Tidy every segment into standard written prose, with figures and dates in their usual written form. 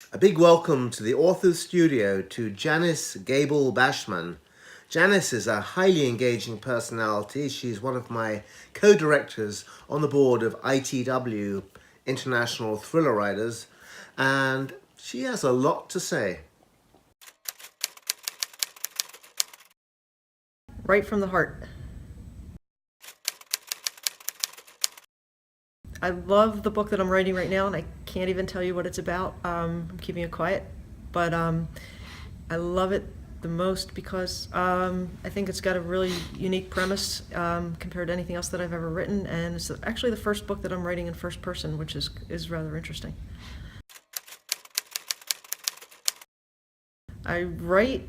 A big welcome to the author's studio to Janice Gable Bashman. Janice is a highly engaging personality. She's one of my co-directors on the board of ITW, International Thriller Writers, and she has a lot to say. Right from the heart. I love the book that I'm writing right now, and I can't even tell you what it's about. I'm keeping it quiet, but I love it the most because I think it's got a really unique premise compared to anything else that I've ever written, and it's actually the first book that I'm writing in first person, which is rather interesting. I write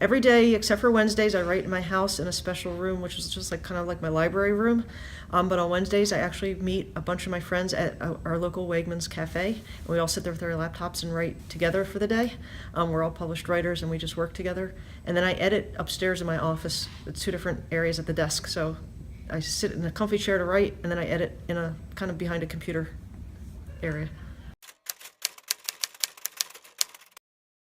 every day except for Wednesdays. I write in my house in a special room, which is just kind of like my library room. But on Wednesdays, I actually meet a bunch of my friends at our local Wegmans cafe, and we all sit there with our laptops and write together for the day. We're all published writers, and we just work together. And then I edit upstairs in my office. It's two different areas at the desk, so I sit in a comfy chair to write, and then I edit in a kind of behind a computer area.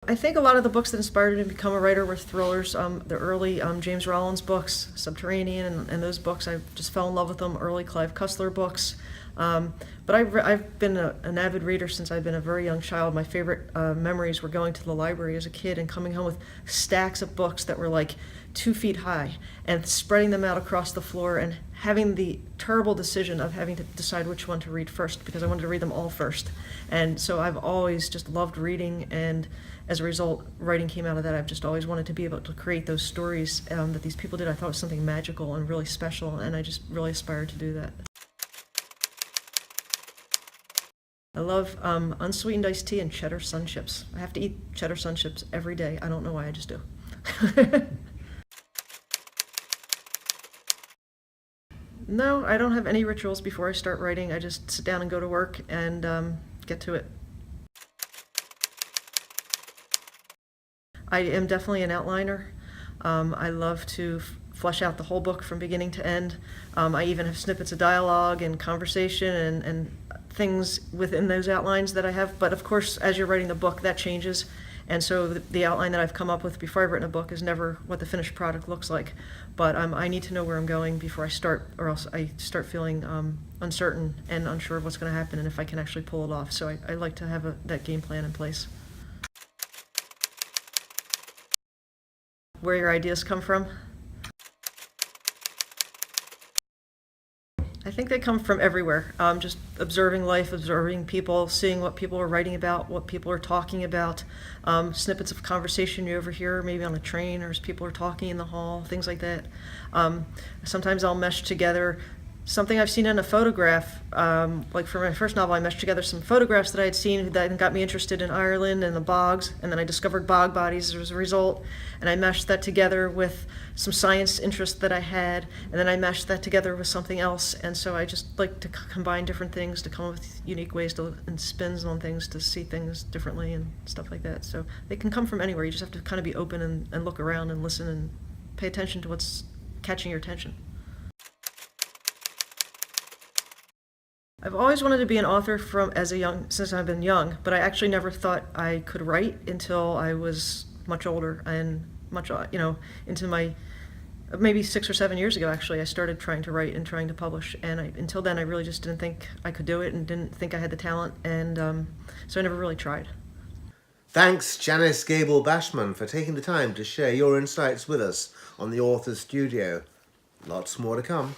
I think a lot of the books that inspired me to become a writer were thrillers. The early James Rollins books, Subterranean, and those books, I just fell in love with them. Early Clive Cussler books. But I've been an avid reader since I've been a very young child. My favorite memories were going to the library as a kid and coming home with stacks of books that were like 2 feet high and spreading them out across the floor and having the terrible decision of having to decide which one to read first because I wanted to read them all first. And so I've always just loved reading, and as a result, writing came out of that. I've just always wanted to be able to create those stories that these people did. I thought it was something magical and really special, and I just really aspired to do that. I love unsweetened iced tea and cheddar sun chips. I have to eat cheddar sun chips every day. I don't know why, I just do. No, I don't have any rituals before I start writing. I just sit down and go to work and get to it. I am definitely an outliner. I love to flesh out the whole book from beginning to end. I even have snippets of dialogue and conversation and things within those outlines that I have. But of course, as you're writing the book, that changes. And so the outline that I've come up with before I've written a book is never what the finished product looks like. But I need to know where I'm going before I start, or else I start feeling uncertain and unsure of what's going to happen and if I can actually pull it off. So I like to have that game plan in place. Where your ideas come from? I think they come from everywhere. Just observing life, observing people, seeing what people are writing about, what people are talking about, snippets of conversation you overhear maybe on a train or as people are talking in the hall, things like that. Sometimes I'll mesh together something I've seen in a photograph. Like for my first novel, I meshed together some photographs that I had seen that got me interested in Ireland and the bogs, and then I discovered bog bodies as a result, and I meshed that together with some science interest that I had, and then I meshed that together with something else, and so I just like to combine different things to come up with unique ways and spins on things to see things differently and stuff like that. So they can come from anywhere. You just have to kind of be open and look around and listen and pay attention to what's catching your attention. I've always wanted to be an author since I've been young, but I actually never thought I could write until I was much older and into my maybe 6 or 7 years ago. Actually, I started trying to write and trying to publish, and until then I really just didn't think I could do it and didn't think I had the talent, and so I never really tried. Thanks, Janice Gable Bashman, for taking the time to share your insights with us on the author's studio. Lots more to come.